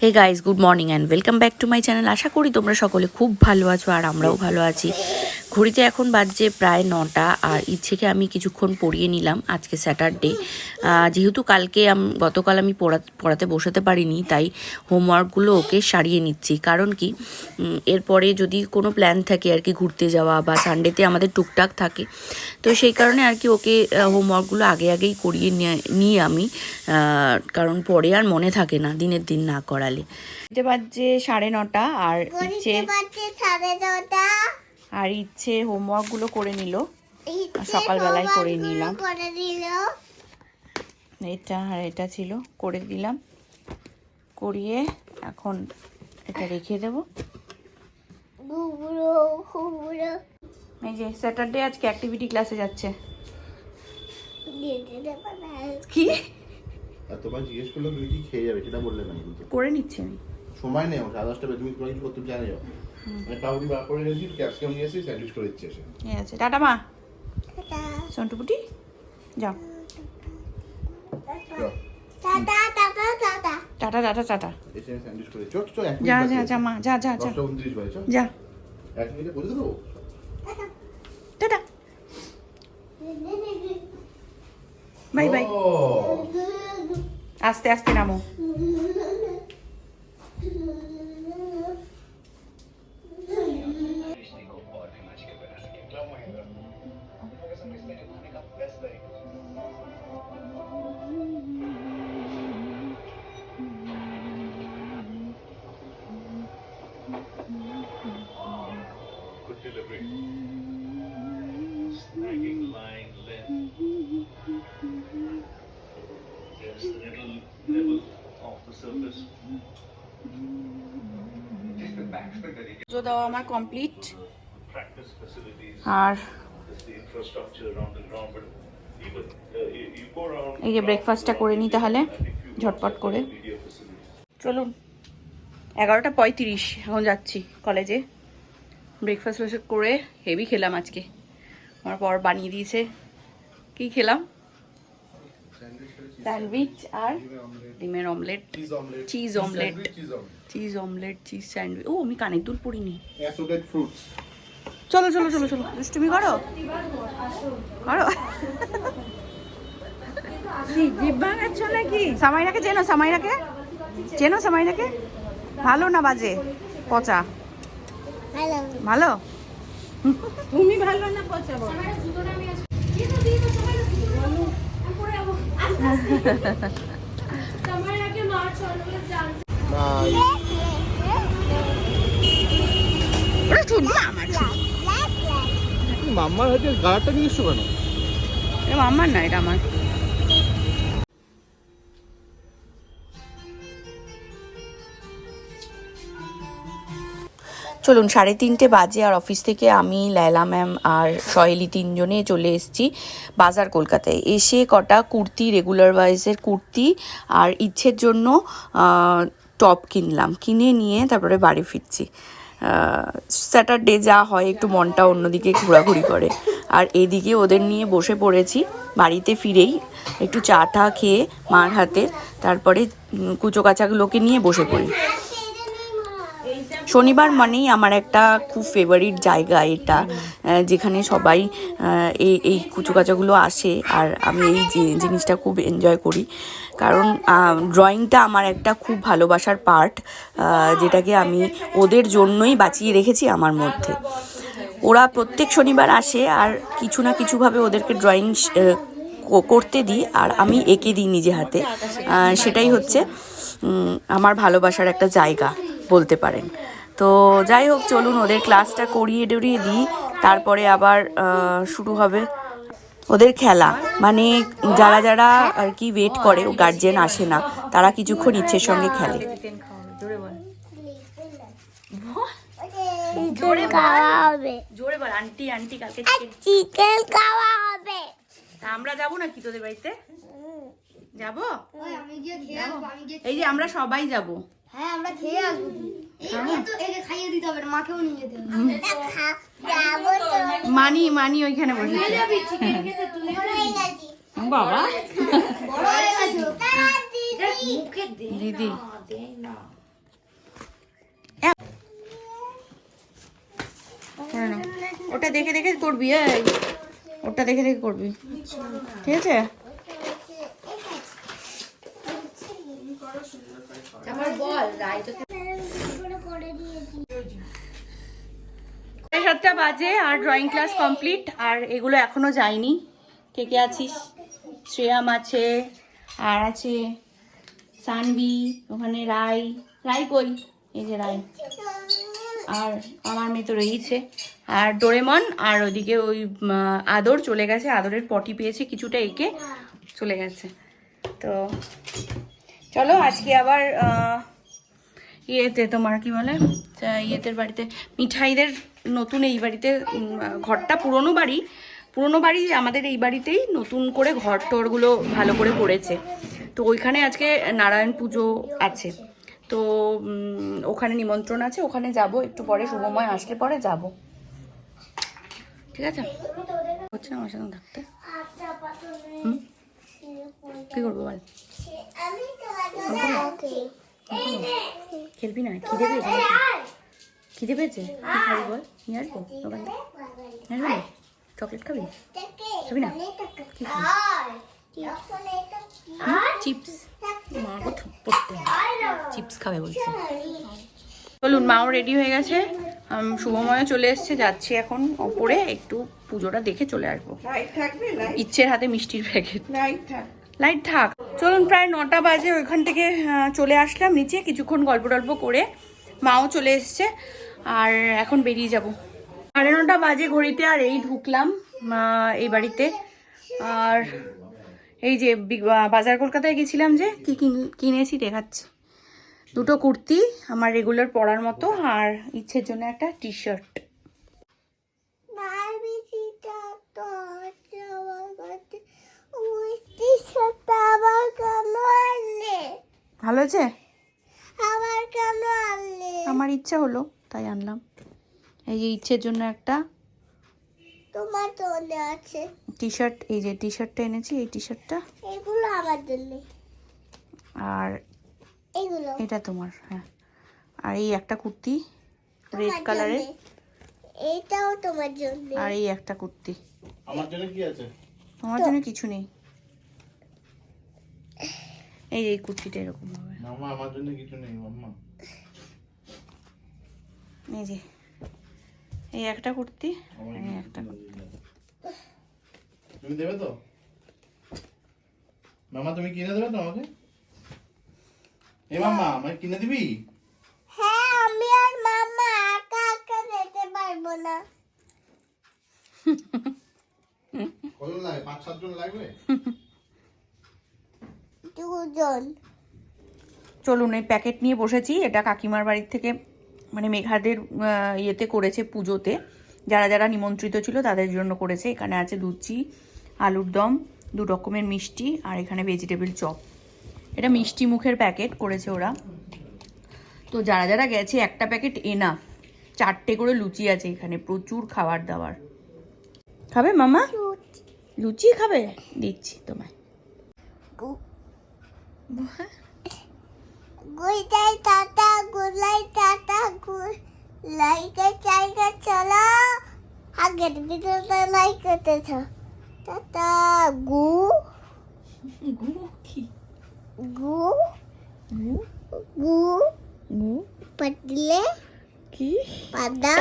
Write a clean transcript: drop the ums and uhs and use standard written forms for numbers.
Hey guys, good morning and welcome back to my channel. আশা করি তোমরা সকলে খুব ভালো আছো আর আমরাও ভালো আছি। ঘড়িতে এখন বাজছে প্রায় 9টা আর ইচ্ছেকে আমি কিছুক্ষণ পড়িয়ে নিলাম। আজকে স্যাটারডে, যেহেতু গতকাল আমি পড়াতে বসাতে পারিনি, তাই হোমওয়ার্কগুলো ওকে সারিয়ে নিচ্ছি। কারণ কি, এরপরে যদি কোনো প্ল্যান থাকে আর কি ঘুরতে যাওয়া বা সানডেতে আমাদের টুকটাক থাকে, তো সেই কারণে আর কি ওকে হোমওয়ার্কগুলো আগেই করিয়ে নিই আমি, কারণ পরে আর মনে থাকে না দিনের দিন না করালে। এটা বাজছে 9:30 আর ইচ্ছে হোমওয়ার্কগুলো করে নিল, সকালবেলায় করে নিলাম। এটা আর এটা ছিল, করে দিলাম, করিয়ে এখন এটা রেখে দেব। এই যে স্যাটারডে, আজকে অ্যাক্টিভিটি ক্লাসে যাচ্ছে। কি তোমার জিজ্ঞেস করলো তুমি কি খেয়ে যাবে, সেটা বললে না, কিন্তু করে নিচ্ছি আমি। সময় নেই আমার, 10:30 তুমি তোমার কিছু করতে জানো যাও। আমি পাউরুটি বার করে নিয়েছি, ক্যাপসিকাম নিয়ে এসেছি, স্যান্ডউইচ করে দিচ্ছি এসে। ঠিক আছে, টাটা মা। সন্টুপুটি যাও, টাটা টাটা টাটা। এসে স্যান্ডউইচ করে চট চট এক যা মিনিট যা যা মা, যা যা যা 10:29 বাজে, চল যা, এক মিনিটে বলে দেবো। Tata, bye bye. আস্তে আস্তে নামো। Snagging line left. There's the little nibble of the surface. পুজো দেওয়া আমার কমপ্লিট, Practice facilities. আর There's the infrastructure around the ground, but even you go around. এই যে ব্রেকফাস্টটা করে নিই তাহলে ঝটপট করে। Media facilities. চলুন, 11:35 এখন যাচ্ছি কলেজে। ব্রেকফাস্ট করে হেভি খেলাম আজকে। আমার পর বানিয়ে দিয়েছে, কি খেলাম, স্যান্ডউইচ আর ডিমের omelette, cheese omelette, cheese sandwich. ও, আমি কানের দুল পরিনি। অ্যাসোডেড ফ্রুটস। চলো চলো চলো চলো, দুষ্টুমি করো করো। সামাইরাকে চেনো? সামাইরাকে ভালো না বাজে? পচা ভালো? তুমি ভালো না পচা? মাম্মার হয়তো গাড়াটা নিয়ে এসছো কেন? এটা আমার না, এটা আমার। চলুন, 3:30 বাজে আর অফিস থেকে আমি, লায়লা ম্যাম আর সহেলি 3জনে চলে এসেছি বাজার কলকাতায়। এসে কটা কুর্তি, রেগুলার ওয়াইজের কুর্তি আর ইচ্ছের জন্য টপ কিনলাম, কিনে নিয়ে তারপরে বাড়ি ফিরছি। স্যাটারডে যা হয়, একটু মনটা অন্যদিকে ঘোরাঘুরি করে। আর এদিকে ওদের নিয়ে বসে পড়েছি। বাড়িতে ফিরেই একটু চা টা খেয়ে মার হাতে, তারপরে কুচো কাচাগুলোকে নিয়ে বসে পড়ি। শনিবার মানেই আমার একটা খুব ফেভারিট জায়গা এটা, যেখানে সবাই এই কুচো কাচাগুলো আসে আর আমি এই জিনিসটা খুব এনজয় করি। কারণ ড্রয়িংটা আমার একটা খুব ভালোবাসার পার্ট, যেটাকে আমি ওদের জন্যই বাঁচিয়ে রেখেছি আমার মধ্যে। ওরা প্রত্যেক শনিবার আসে আর কিছু না কিছুভাবে ওদেরকে ড্রয়িং করতে দিই আর আমি এঁকে দিই নিজে হাতে। সেটাই হচ্ছে আমার ভালোবাসার একটা জায়গা বলতে পারেন। তো যাই হোক, চলুন ওদের ক্লাসটা করিয়ে ডরিয়ে দিই, তারপরে আবার শুরু হবে ওদের খেলা। মানে যারা যারা আর কি ওয়েট করে, গার্জেন আসে না, তারা কিছুক্ষণ ইচ্ছের সঙ্গে খেলে। জোরে বল, আন্টি আন্টি কালকে চিকেন খাওয়া হবে। আমরা যাবো নাকি তোদের বাড়িতে? যাবো? এই যে আমরা সবাই যাবো। হ্যাঁ, আমরা খেয়ে আসবো। একে খাইয়ে দিতে হবে, মাকেও নিয়ে যেতে হবে। মানি ওইখানে বসে বাবা। দিদি করে নাও। ওটা দেখে দেখে করবি, এই ওটা দেখে দেখে করবি, ঠিক আছে? আমার বল রাই তো 7টা বাজে আর ড্রয়িং ক্লাস কমপ্লিট। আর এগুলো এখনো যায়নি। কে কে আছিস? শ্রেয়াম আছে, আর আছে সানভি, ওখানে রাই। রাই কই? এই যে রাই। আর আমার মেয়ে তো রয়েছে, আর ডোরেমন, আর ওদিকে ওই আদর চলে গেছে। আদরের পটি পেয়েছে, কিছুটা এঁকে চলে গেছে। তো চলো আজকে আবার ইয়েতে তোমার কি বলে ইয়েদের বাড়িতে মিঠাইদের নতুন এই বাড়িতে ঘরটা পুরনো বাড়ি আমাদের এই বাড়িতেই নতুন করে ঘর টরগুলো ভালো করে করেছে। তো ওইখানে আজকে নারায়ণ পুজো আছে, তো ওখানে নিমন্ত্রণ আছে, ওখানে যাব একটু পরে, শুভময় আসলে পরে যাব, ঠিক আছে? হচ্ছে না আমার সাথে থাকতে, কি করবো বল? খেলবি না? খিদে পেয়েছে? খিদে পেয়েছে? কি খাবি বল? নিয়ে আসবো দোকান থেকে? নিয়ে আসবো না? চকলেট খাবি? খাবি না? কি খাবি? চিপস? মাকে থাপ্পড় চিপস খাবে বলছে। চলুন, মাও রেডি হয়ে গেছে, শুভময় চলে এসছে, যাচ্ছি এখন ওপরে, একটু পুজোটা দেখে চলে আসবো। ইচ্ছের হাতে মিষ্টির প্যাকেট। লাইট থাক। চলুন, প্রায় 9টা বাজে, ওইখান থেকে চলে আসলাম নিচে, কিছুক্ষণ গল্প টল্প করে মাও চলে এসছে, আর এখন বেরিয়ে যাব। 9:30 বাজে ঘড়িতে, আর এই ঢুকলাম এই বাড়িতে। আর এই যে বাজার কলকাতায় গেছিলাম, যে কি কিনেছি দেখাচ্ছি। 2টো কুর্তি আমার রেগুলার পরার মতো, আর ইচ্ছের জন্য একটা টি শার্ট। ভালো হয়েছে? আমার ইচ্ছা হলো তাই আনলাম। এই যে ইচ্ছের জন্য একটা তোমার জন্য আছে টি শার্ট, এই যে টি শার্টটা এনেছি, এই টি শার্টটা। এগুলো আমার জন্য, আর এগুলো এটা তোমার। হ্যাঁ, আর এই একটা কুর্তি রেড কালারের, এটাও তোমার জন্য, আর এই একটা কুর্তি। আমার জন্য কি আছে? আমার জন্য কিছু নেই। এই যে এই কুর্তিটা এরকম হবে। মামা আমার জন্য কিছু নেই মাম্মা। এই যে এই একটা কুর্তি, এই একটা কুর্তি। তুমি দেবে তো মামা? তুমি কিনে দেবে তো আমাকে? এ মামা আমাকে কিনে দিবি? হ্যাঁ, আমি আর মামা একা একা যেতে পারবো না। কজন লাগে? 5-7 জন লাগবে? 2 জন। চলুন, এই প্যাকেট নিয়ে বসেছি। এটা কাকিমার বাড়ির থেকে, মানে মেঘাদের ইয়েতে করেছে, পুজোতে যারা যারা নিমন্ত্রিত ছিল তাদের জন্য করেছে। এখানে আছে লুচি, আলুর দম, 2 রকমের মিষ্টি, আর এখানে ভেজিটেবল চপ। এটা মিষ্টি মুখের প্যাকেট করেছে ওরা। তো যারা যারা গেছে একটা প্যাকেট এনাফ। 4টে করে লুচি আছে এখানে, প্রচুর খাবার দাবার। খাবে মামা? লুচি খাবে? দিচ্ছি তোমায়। গুলাই টাটা, গুলাই টাটা, গুলাইকে চাইকে চলো। আগের ভিডিওটা লাইক করতেছ। টাটা। গু গু কি? গু গু গু গু পটলে কি? পাদা।